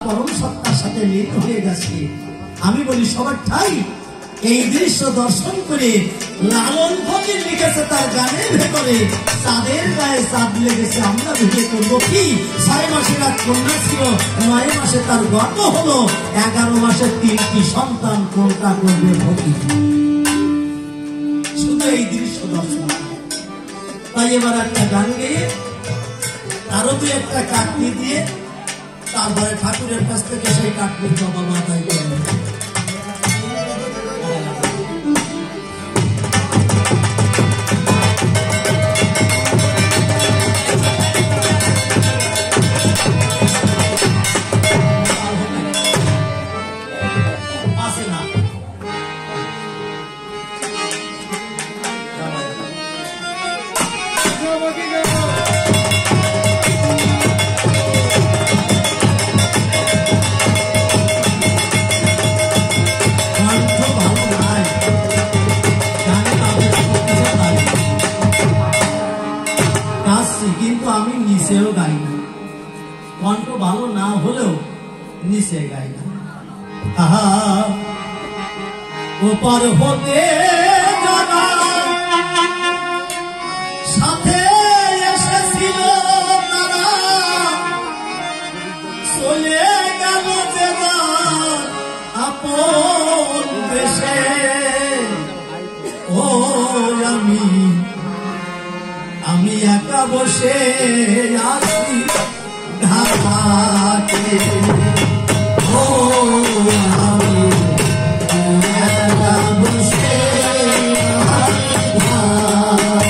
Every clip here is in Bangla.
পরম সত্তার সাথে লীন হয়ে গেছে। আমি বলি সবার ঠাই এই দৃশ্য দর্শন করে লালন ফকির লিখেছে তার গানের ভেতরে, চাঁদের গায়ে চাঁদ লেগেছে আমরা ভেবে করবো কি। 6 মাসের এক কন্যা ছিল, 9 মাসে তার গর্ভ হলো, 11 মাসের 3টি সন্তান, কোনটা করবে ভক্তি। শুধু এই দৃশ্য দর্শন। তাই এবার একটা গান গেয়ে আরো 2-1টা কাটনি দিয়ে তারপরে ঠাকুরের কাছ থেকে সেই কাটনির জবাব আদায় করবে। কিন্তু আমি নিচেও গাই না, কণ্ঠ ভালো না হলেও নিচে গাই না। ওপার হতে সাথে এসেছিল তারা, চলে গেল আপন দেশে। ও আমি একা বসে আছি ঢাকাতে। ও আমি একা বসে আছি ঢাকাতে।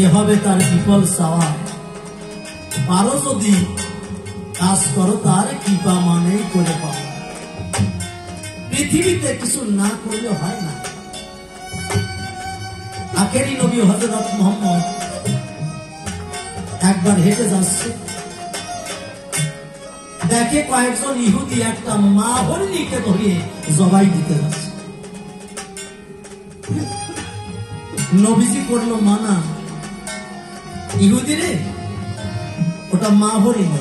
এভাবে তার বিফল চাওয়া, পারো যদি কাজ করো তার কৃপা মানেই করে পাওয়া। পৃথিবীতে কিছু না করলে হয় না। আখেরি নবী হযরত মুহাম্মদ একবার হেঁটে যাচ্ছে, দেখে কয়েকজন ইহুদি একটা মা হরিণীকে ধরিয়ে জবাই দিতে যাচ্ছে। নবীজি করলো মানা, ইহুদি রে ওটা মা হরিণ,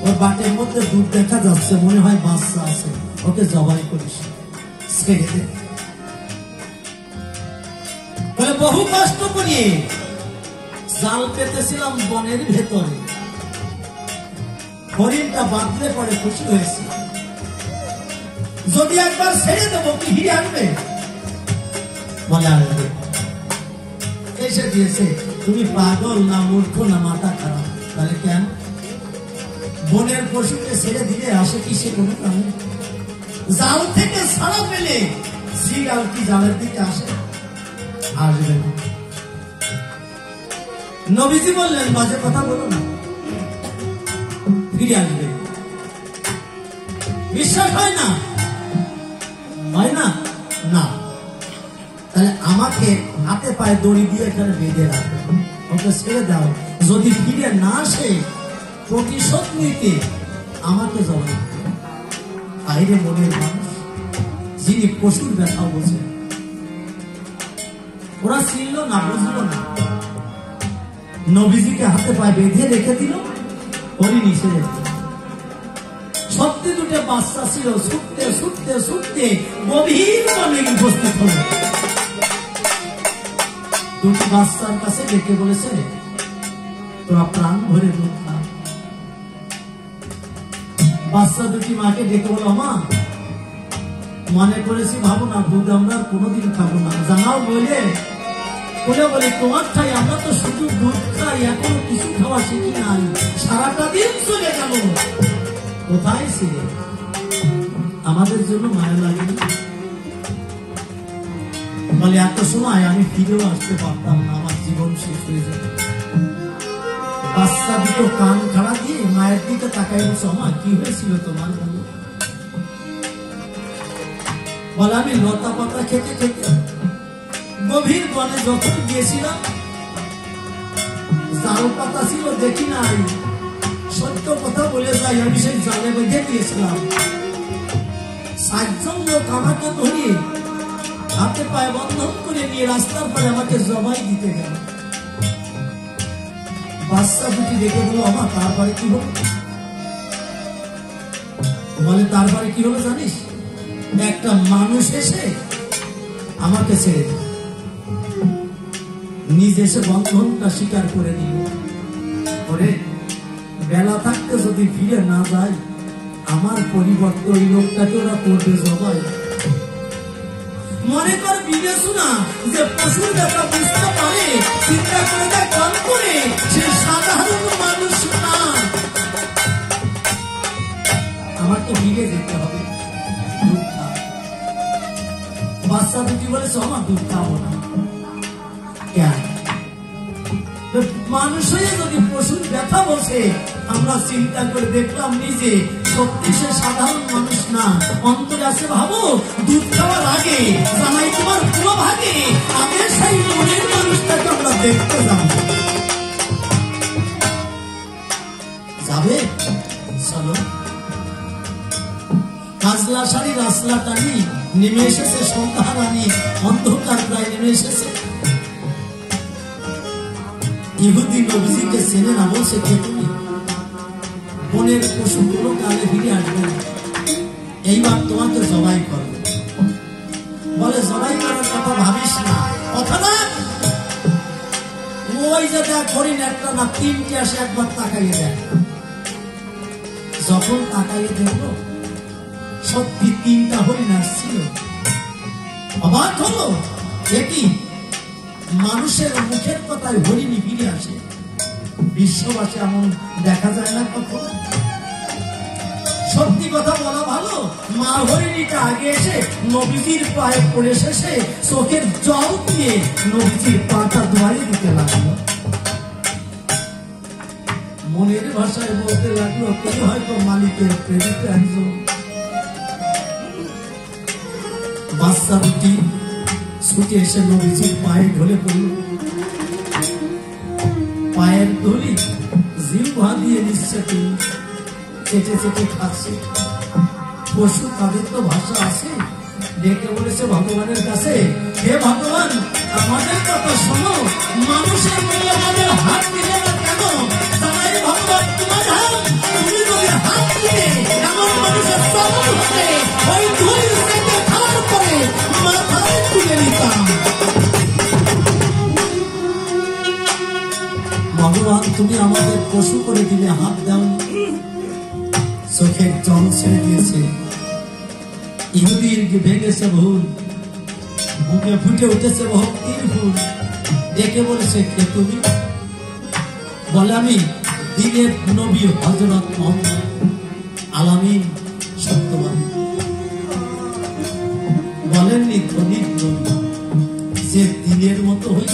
ওর বাটের মধ্যে দুধ দেখা যাচ্ছে, মনে হয় বাচ্চা আছে, ওকে জবাই করিস, ছেড়ে দে। বলে বহু কষ্ট করিয়ে জাল পেতেছিলাম বনের ভেতরে, হরিণটা বাঁধলে পরে খুশি হয়েছে, যদি একবার ছেড়ে দেবো কি হিরে আনবে? বলে আনবে। এসে দিয়েছে। তুমি পাগল না মূর্খ না মাথা খারাপ? তাহলে কেন বনের পশুকে ছেড়ে দিলে আসে কি সে কোনো কারণে? জাল থেকে ছাড়া পেলে শিয়াল কি জালের দিকে আসে? আসবে না। নবীজি বললেন বাজে কথা বলো না, ফিরে আসবে। বিশ্বাস হয় না? হয় না? না। তাহলে আমাকে হাতে পায়ে দড়ি দিয়ে এখানে বেঁধে রাখবে, ওকে ছেড়ে দাও। যদি ফিরে না আসে প্রতিশোধ নিতে আমাকে জবাই। বাইরে মনের মানুষ যিনি পশুর ব্যথা বোঝেন। ওরা ছিল না, বুঝলো না, নবীজিকে হাতে পায়ে বেঁধে রেখে দিল, হরিণী ছেড়ে দিল। সত্যি দুটো বাচ্চা ছিল, ছুটতে ছুটতে ছুটতে গভীর বনে উপস্থিত হল। দুটি বাচ্চার কাছে ডেকে বলেছে, তোরা প্রাণ ভরে দুধ খা। বাচ্চা দুটি মাকে ডেকে বলো, মা মনে করেছি ভাবো না দুধ আমরা কোনোদিন খাবো না, জানাও বলে বলে তোমার ঠাই আমরা তো শুধু দুধ খাই, এখনো কিছু খাওয়া শিখি নাই, সারাটা দিন চলে গেল, কোথায় ছিলে? আমাদের জন্য মায়া লাগেনি? বলে এত সময় আমি ফিরেও আসতে পারতাম না, আমার জীবন শেষ হয়ে যেত। বাচ্চা দুটো কান খাড়া দিয়ে মায়ের দিকে তাকাই বলছে, মা কি হয়েছিল তোমার? বলে আমি লতা পাতা খেতে খেতে গভীর বনে যখন গিয়েছিলাম, জাল পাতা ছিল দেখি নাই, সত্য কথা বলে যাই, আমি সেই জালে বেঁধে দিয়েছিলাম। 60 জন লোক আমাকে ধরিয়ে হাতে পায়ে বন্ধন করে নিয়ে রাস্তার পরে আমাকে জবাই দিতে গেল। বাচ্চা দুটি দেখে বলো, আমার তারপরে কি হলো? বলে তারপরে কি হলো জানিস? একটা মানুষ এসে আমাকে ছেড়ে দিল, নিজে এসে বন্ধনটা স্বীকার করে নিল। ওরে বেলা থাকতে যদি ফিরে না যায়, আমার পরিবর্তন ওই লোকটাকে ওরা করবে জবাই। মনে কর বিবেচনা যে পশুর ব্যাপার বুঝতে পারে, চিন্তা করে দেয় কম করে, সে সাধারণ মানুষ না। আমাকে ফিরে যেতে হবে, দুধ খা। বাচ্চা দুটি বলেছে, আমার দুধ খাবো না। কেন? মানুষ হয়ে যদি পশুর ব্যথা বসে, আমরা চিন্তা করে দেখলাম নিজে সত্যি সে সাধারণ মানুষ না, অন্তরে আছে ভাবো দুধ খাওয়ার আগে জানাই তোমার পুরো ভাগে আগে সেই মনের মানুষটাকে আমরা দেখতে যাবে। চলো, কাজলা শাড়ি রাসলা টানি নেমে এসেছে, সন্ধ্যা রানী অন্ধকার প্রায় নেমে এসেছে। ইহুদি নবীজিকে চেনে না, বলছে কে তুমি? বনের পশু কোনো কালে ফিরে আসবে না, এইবার তোমাকে জবাই করবে। বলে জবাই করার কথা ভাবিস না, কথা না। ওই যে দেখ হরিণ একটা না তিনটে আসে, একবার তাকাইয়ে দেখ। যখন তাকাইয়ে দেখলো সত্যি 3টা হরিণ আসছিল, অবাক হলো, একই মানুষের মুখের কথায় হরিণী ফিরে আসে। বিশ্ববাসী এমন দেখা যায় না কখন। সত্যি কথা বলা ভালো, মা হরিণীটা আগে এসে নবীজির পায়ে পড়ে শেষে চোখের জল দিয়ে নবীজির পাটা ধোয়াই দিতে লাগলো। মনের ভাষায় বলতে লাগলো, তুমি হয়তো মালিকের প্রেমিত একজন। বাচ্চা দুটি ছুটে এসে নবীজির পায়ে ঢলে পড়ল, পায়ের ধরি জিহ্বা দিয়ে নিচ্ছে, চেটে চেটে খাচ্ছে। পশু তাদের তো ভাষা আছে, ডেকে বলেছে ভগবানের কাছে, হে ভগবান আমাদের কথা শোনো, মানুষের মূল্য আমাদের হাত দিলে না কেন? তাই ভগবান তোমার হাত, তুমি যদি হাত দিলে এমন মানুষের চরণ হতে ওই ধরি চেটে খাওয়ার পরে মাথায় তুলে নিতাম। ভগবান তুমি আমাদের পশু করে দিলে, হাত দাও। চোখের জল ছেড়ে দিয়েছে, ইহুদির ভেঙেছে ভুল, বুকে ফুটে উঠেছে ভক্তির ফুল। ডেকে বলেছে কে তুমি? বলে আমি দিনের নবী হযরত মুহাম্মদ আলামিন সত্যবাদী। বলেননি ধনী নবী যে দিনের মতো হই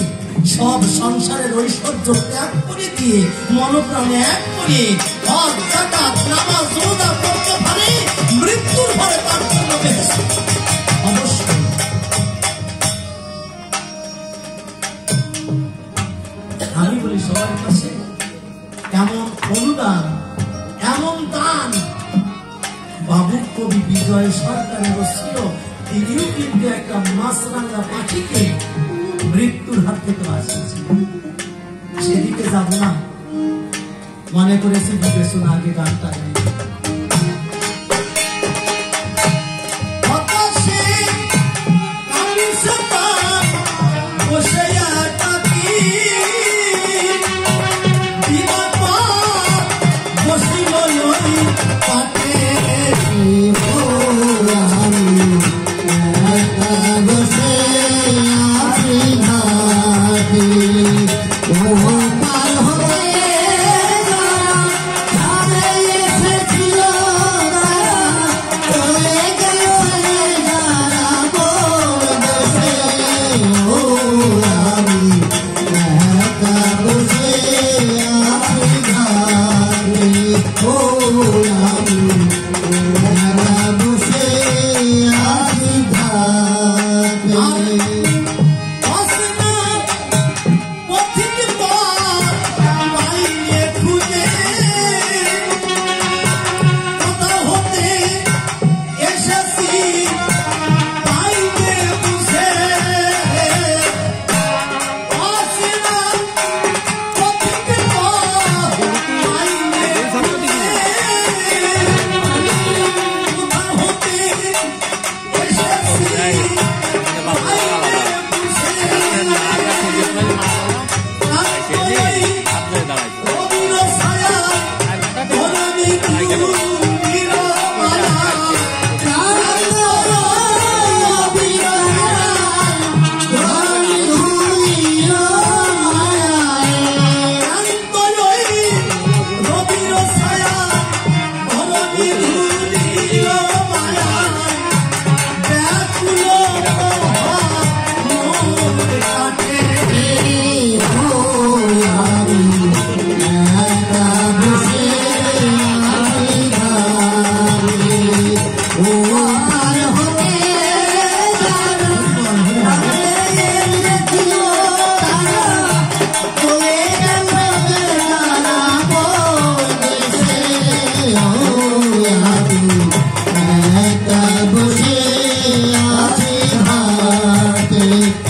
সব সংসারের ঐশ্বর্য ত্যাগ করে দিয়ে মনোপ্রাণে এক করে হজ যাকাত নামাজ রোজা করতে পারে, মৃত্যুর ভয়ে তার জন্য বেহেশত অবশ্যই। আমি বলি সবার কাছে এমন অনুদান, এমন দান বাবু কবি বিজয় সরকারের ছিল, তিনিও কিন্তু একটা মাছরাঙা পাখিকে মৃত্যুর হাত থেকে বাঁচিয়েছিলেন। সেদিকে যাব না, মনে করেছি বিবেচনা আগে গানটা গাই। বসে আছে হাতে